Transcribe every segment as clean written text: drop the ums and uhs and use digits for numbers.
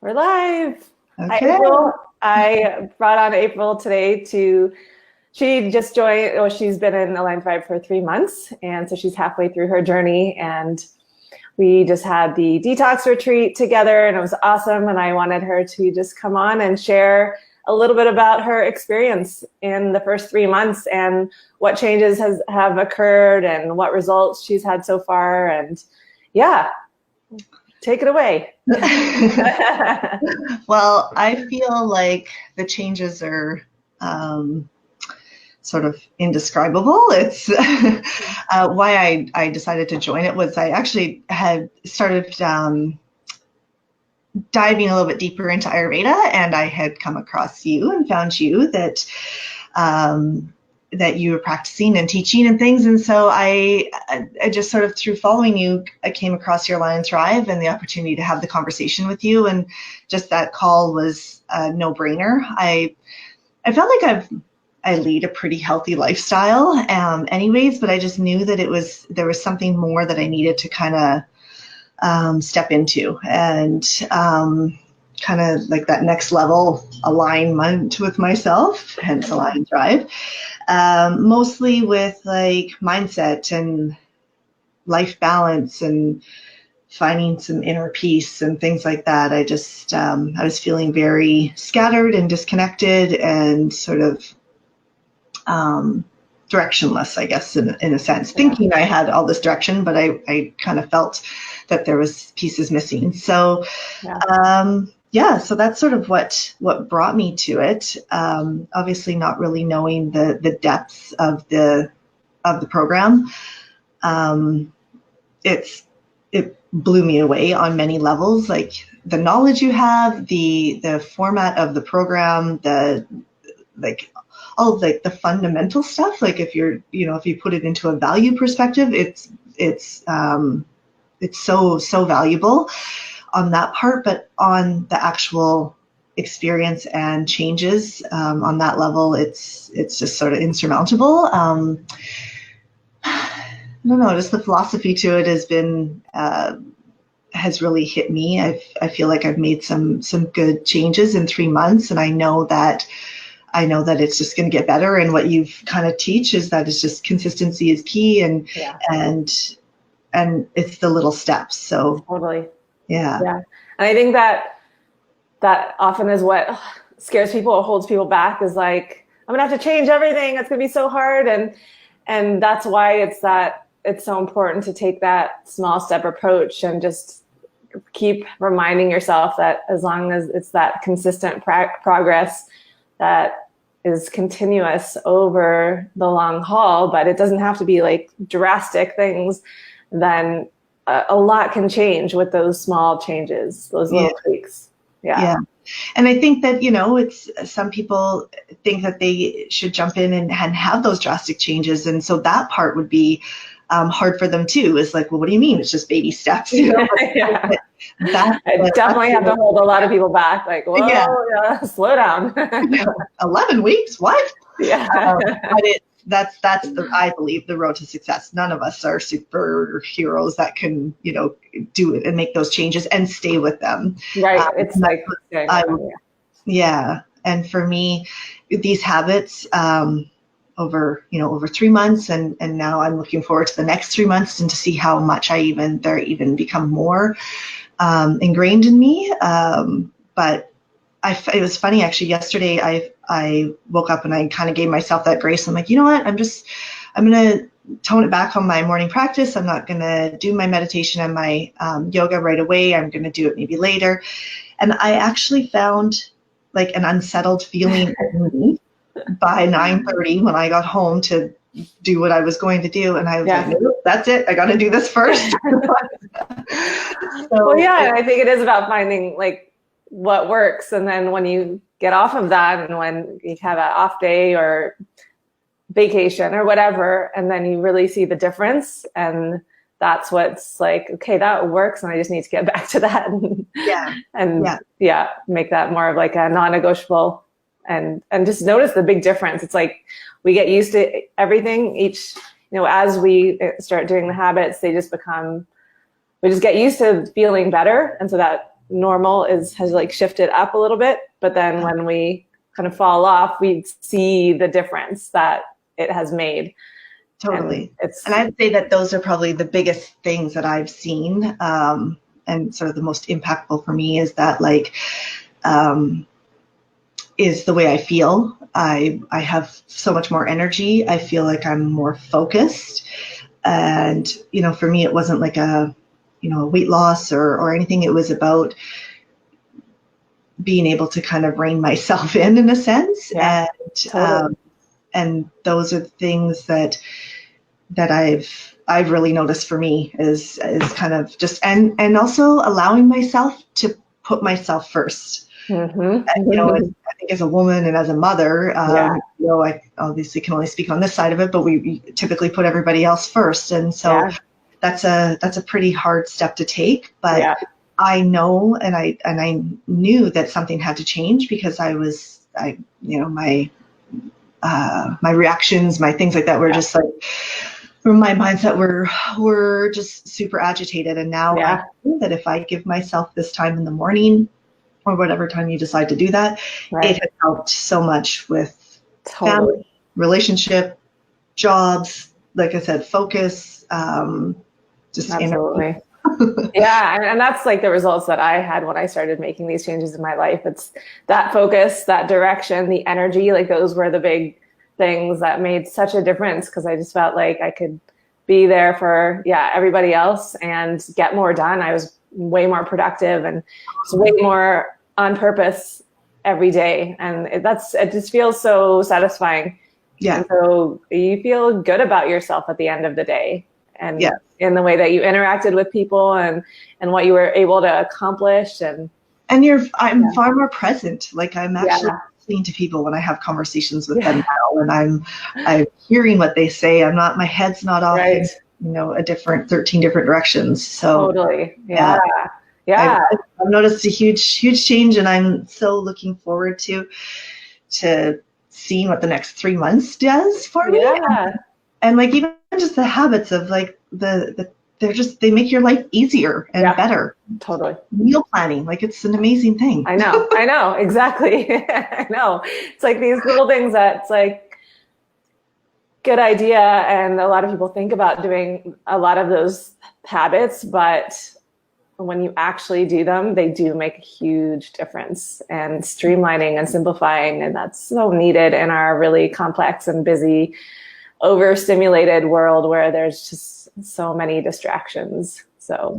We're live. Hi, Okay. April. I brought on April today she just joined, well, she's been in Align 5 for 3 months. And so she's halfway through her journey. And we just had the detox retreat together and it was awesome. And I wanted her to just come on and share a little bit about her experience in the first 3 months and what changes have occurred and what results she's had so far. And yeah, take it away. Well, I feel like the changes are sort of indescribable. It's why I decided to join it was I actually had started diving a little bit deeper into Ayurveda, and I had come across you and found you that that you were practicing and teaching and things. And so I just sort of through following you, I came across your Align and Thrive and the opportunity to have the conversation with you. And just that call was a no-brainer. I felt like I lead a pretty healthy lifestyle anyways, but I just knew that there was something more that I needed to kind of step into and kind of like that next level alignment with myself, hence Align and Thrive. Mostly with like mindset and life balance and finding some inner peace and things like that. I just, I was feeling very scattered and disconnected and sort of directionless, I guess, in a sense, thinking I had all this direction, but I kind of felt that there was pieces missing. So, so that's sort of what brought me to it. Obviously not really knowing the depths of the program. It blew me away on many levels, like the knowledge you have, the format of the program, all of the fundamental stuff. Like if you put it into a value perspective, it's so valuable on that part, but on the actual experience and changes on that level, it's just sort of insurmountable. I don't know, just the philosophy to it has really hit me. I feel like I've made some good changes in 3 months, and I know that it's just going to get better. And what you've kind of teach is that it's just consistency is key, and it's the little steps. So totally. Yeah. And I think that often is what scares people or holds people back, is like, I'm gonna have to change everything. It's gonna be so hard. And that's why it's so important to take that small step approach and just keep reminding yourself that as long as it's that consistent progress that is continuous over the long haul, but it doesn't have to be like drastic things, then a lot can change with those small changes, those little tweaks. Yeah. And I think that, it's some people think that they should jump in and have those drastic changes. And so that part would be hard for them too. It's like, well, what do you mean? It's just baby steps. I definitely have to hold a lot of people back. Like, whoa, slow down. 11 weeks? What? But that's I believe the road to success. None of us are superheroes that can, do it and make those changes and stay with them. Right. It's like, And for me, these habits, over 3 months, and now I'm looking forward to the next 3 months and to see how much they're even become more ingrained in me. But it was funny actually. Yesterday, I woke up and I kind of gave myself that grace. I'm like, you know what? I'm gonna tone it back on my morning practice. I'm not gonna do my meditation and my yoga right away. I'm gonna do it maybe later. And I actually found like an unsettled feeling in me by 9:30 when I got home to do what I was going to do. And I was like, nope, that's it. I got to do this first. I think it is about finding like what works. And then when you get off of that and when you have an off day or vacation or whatever, and then you really see the difference, and that's what's like, okay, that works. And I just need to get back to that and make that more of like a non-negotiable. And just notice the big difference. It's like we get used to everything as we start doing the habits, we just get used to feeling better. And so that normal has like shifted up a little bit. But then when we kind of fall off, we see the difference that it has made. Totally. And I'd say that those are probably the biggest things that I've seen, and sort of the most impactful for me is that is the way I feel. I have so much more energy. I feel like I'm more focused. And, for me, it wasn't like a weight loss or anything. It was about being able to kind of rein myself in a sense. Yeah, and, totally. And those are things that I've really noticed for me is kind of just, and also allowing myself to put myself first. Mm-hmm. I think as a woman and as a mother, I obviously can only speak on this side of it, but we typically put everybody else first. And so that's a pretty hard step to take, but I know, and I knew that something had to change because my reactions, my things like that were just like, from my mindset were just super agitated. And now I know that if I give myself this time in the morning or whatever time you decide to do that, it has helped so much with family, relationship, jobs, like I said, focus, just absolutely. Yeah, and that's like the results that I had when I started making these changes in my life. It's that focus, that direction, the energy, like those were the big things that made such a difference because I just felt like I could be there for everybody else and get more done. I was way more productive and just way more on purpose every day, and it just feels so satisfying. Yeah. And so you feel good about yourself at the end of the day, and in the way that you interacted with people and what you were able to accomplish, and I'm far more present. Like I'm actually listening to people when I have conversations with them now, and I'm hearing what they say. My head's not off in, a different 13 different directions. So totally. I've noticed a huge change, and I'm so looking forward to seeing what the next 3 months does for me. And like even just the habits of like they make your life easier and better. Totally. Meal planning, like it's an amazing thing. I know, exactly. I know. It's like these little things that's like good idea, and a lot of people think about doing a lot of those habits, but when you actually do them, they do make a huge difference, and streamlining and simplifying, and that's so needed in our really complex and busy, overstimulated world where there's just so many distractions. So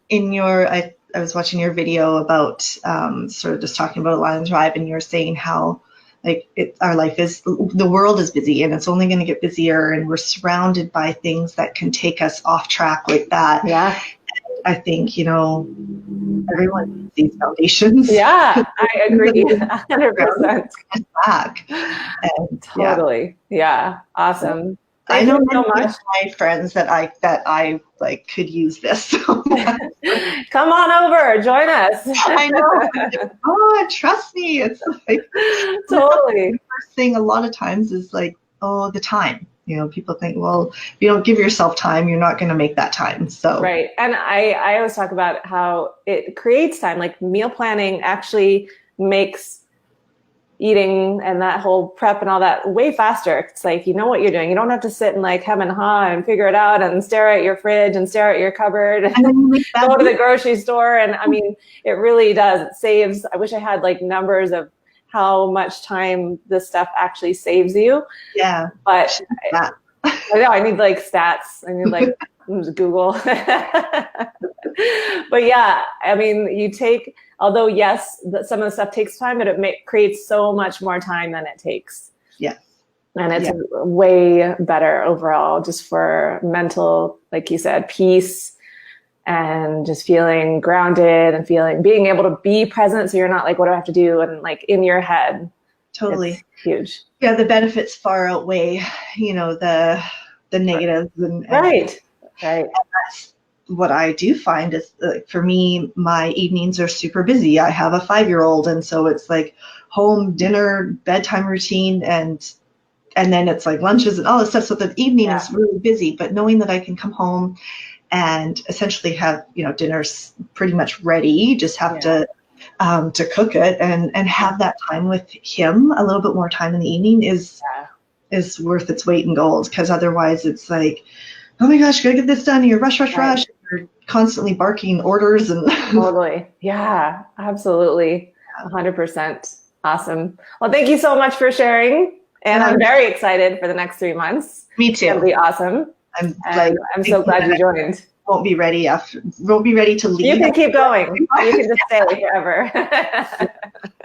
in your I was watching your video about sort of just talking about Lion Tribe, and you're saying how like our life is, the world is busy and it's only going to get busier, and we're surrounded by things that can take us off track like that. I think everyone needs these foundations. I agree 100%. Back. And, totally. Awesome. I know so much of my friends that I like could use this. Come on over, join us. I know. Trust me. It's like totally. The first thing a lot of times is like, the time. People think, well, if you don't give yourself time, you're not going to make that time. So right. And I always talk about how it creates time. Like meal planning actually makes eating and that whole prep and all that way faster. It's like, you know what you're doing. You don't have to sit and like hem and haw and figure it out and stare at your fridge and stare at your cupboard and go to the grocery store. And I mean, it really does. It saves. I wish I had like numbers of how much time this stuff actually saves you. Yeah. But I know I need like stats. I need like Google. But I mean, although yes, some of the stuff takes time, but it creates so much more time than it takes. Yeah. And it's way better overall just for mental, like you said, peace, and just feeling grounded and being able to be present. So you're not like, what do I have to do? And like in your head. Totally. It's huge. Yeah. The benefits far outweigh, the negatives. And right. And that's what I do find is for me, my evenings are super busy. I have a 5-year-old. And so it's like home, dinner, bedtime routine, and then it's like lunches and all this stuff. So the evening is really busy, but knowing that I can come home and essentially have, dinners pretty much ready, just have to cook it and have that time with him. A little bit more time in the evening is worth its weight in gold, because otherwise it's like, oh my gosh, gotta get this done. You're rush. You're constantly barking orders and Totally. Yeah, absolutely. 100%. Awesome. Well, thank you so much for sharing. And I'm very excited for the next 3 months. Me too. It'll be awesome. I'm so glad you joined. Won't be ready to leave. You can keep going. You can just stay forever.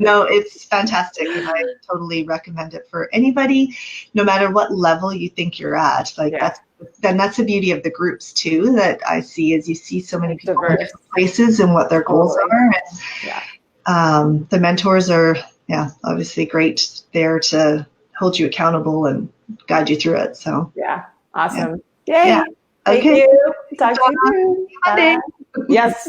No, it's fantastic, and I totally recommend it for anybody, no matter what level you think you're at. That's the beauty of the groups too, that I see, is you see so many people in different places and what their goals are. And, the mentors are, obviously great there to hold you accountable and guide you through it. So awesome. Yeah. Yay. Yeah. Thank Okay. you. Talk to you soon. Bye. Yes.